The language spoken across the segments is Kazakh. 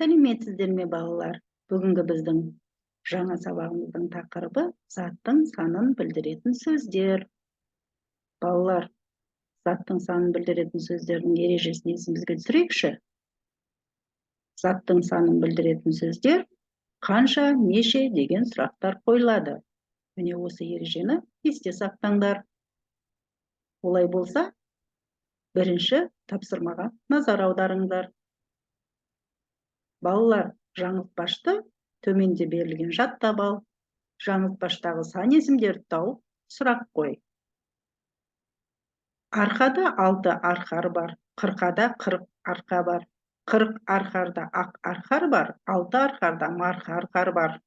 Сәлеметсіздер ме, балалар? Бүгінгі біздің жаңа сабағымыздың тақырыбы заттың санын білдіретін сөздер. Балалар, заттың санын білдіретін сөздердің ережесін есімізге түсірейікші. Заттың санын білдіретін сөздер қанша, неше деген сұрақтар қойылады. Міне осы ережені есте сақтаңдар. Олай болса, бірінші тапсырмаға назар аударыңдар. Балалар, жаңылтпашты төменде берілген жаттап ал. Жаңылтпаштағы сан есімдерді тауып, сұрақ қой. Арқада 6 арқар бар, қырқада 40 арқа бар. 40 арқарда ақ арқар бар, 6 арқарда марқа арқар бар.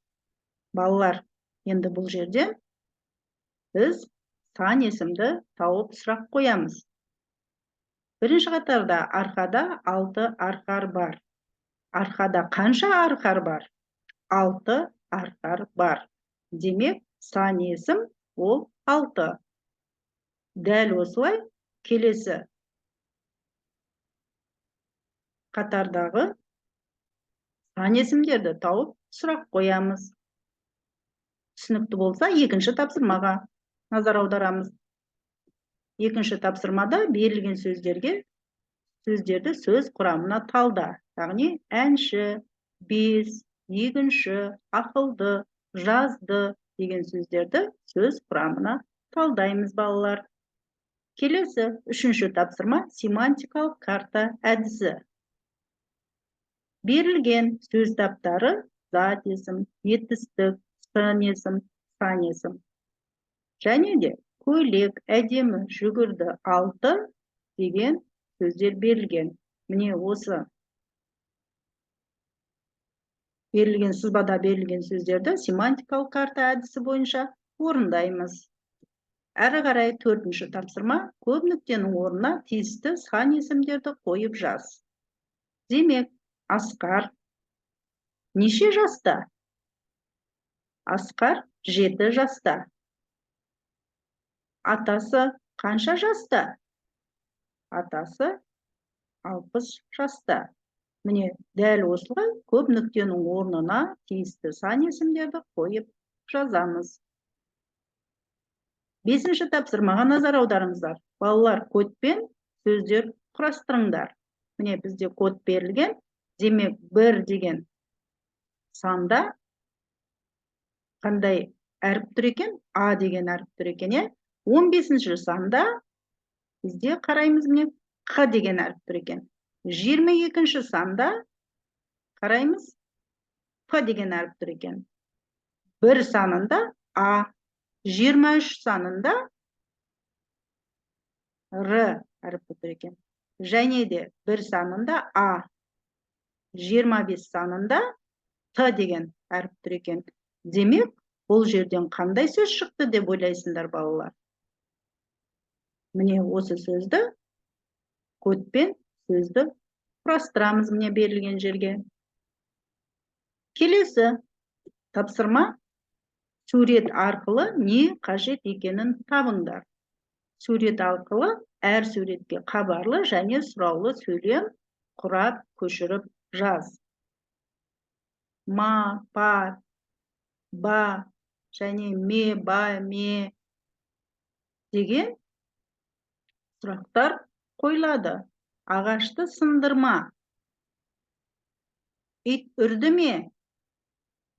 Балалар, енді бұл жерде біз сан есімді тауып сұрақ қоямыз. Бірінші қатарда арқада 6 арқар бар. Арқада қанша арқар бар? 6 арқар бар. Демек, сан есім ол 6. Дәл осылай келесі қатардағы сан есімдерді тауып сұрақ қоямыз. Түсінікті болса, екінші тапсырмаға назар аударамыз. Екінші тапсырмада берілген сөздерді сөз құрамына талда. Яғни әнші, бес, егінші, ақылды, жазды деген сөздерді сөз құрамына талдаймыз, балалар. Келесі үшінші тапсырма семантикалық карта әдісі. Берілген сөз таптары зат есім, етістік, сын есім, сан есім. Және де көйлек, әдемі, жүгірді, алты деген сөздер берілген. Міне осы берілген сызбада берілген сөздерді семантикалық карта әдісі бойынша орындаймыз. Әрі қарай төртінші тапсырма көп нүктенің орнына тиісті сан есімдерді қойып жаз. Демек, Асқар неше жаста? Асқар 7 жаста. Атасы қанша жаста? Атасы 60 жаста. Міне, дәл осылай көп нүктенің орнына тиісті сан есімдерді қойып жазамыз. Бесінші тапсырмаға назар аударыңыздар. Балалар, кодпен сөздер құрастырыңдар. Міне, бізде код берілген. Демек, 1 деген санда қандай әріп тұр екен? А деген әріп тұр екен. 15-ші санда бізде қараймыз, міне, Қ деген әріп тұр екен. 22-ші санда қараймыз, П деген әріп тұр екен. 1 санында А, 23 санында Р әріпі тұр екен. Және де 1 санында А, 25 санында Т деген әріп тұр екен. Демек, бұл жерден қандай сөз шықты деп ойлайсыңдар, балалар? Міне осы сөзді кодпен сөзді құрастырамыз, міне берілген жерге. Келесі тапсырма сурет арқылы не қажет екенін табыңдар. Сурет арқылы әр суретке хабарлы және сұраулы сөйлем құрап көшіріп жаз. Ма, па, ба және ме, ба, ме деген сұрақтар қойылады. Ағашты сындырма. Ит үрді ме?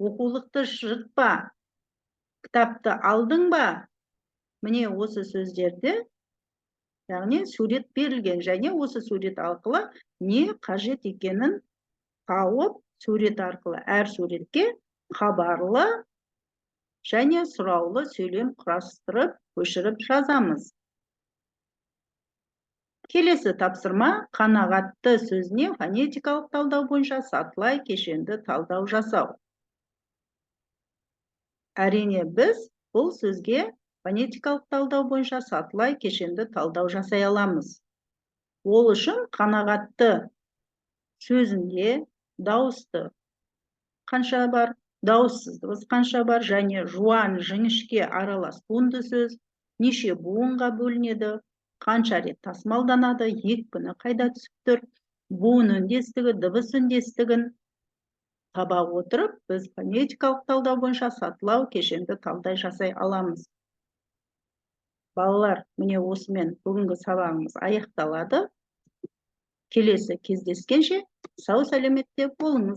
Оқулықты жыртпа. Кітапты алдың ба? Міне осы сөздерді, яғни сурет берілген, және осы сурет арқылы не қажет екенін тауып, сурет арқылы әр суретке хабарлы және сұраулы сөйлем құрастырып, көшіріп жазамыз. Келесі тапсырма қанағатты сөзіне фонетикалық талдау бойынша сатылай кешенді талдау жасау. Әрине, біз бұл сөзге фонетикалық талдау бойынша сатылай кешенді талдау жасай аламыз. Ол үшін қанағатты сөзінде дауысты қанша бар, дауыссыз дыбыс қанша бар, және жуан, жіңішке аралас туынды сөз неше буынға бөлінеді, қанша рет тасымалданады, екпіні қайда түсіп тұр, буын үндестігі, дыбыс үндестігін таба отырып, біз фонетикалық талдау бойынша сатылау кешенді талдай жасай аламыз. Балалар, міне осымен бүгінгі сабағымыз аяқталады. Келесі кездескенше сау сәлеметте болыңыз.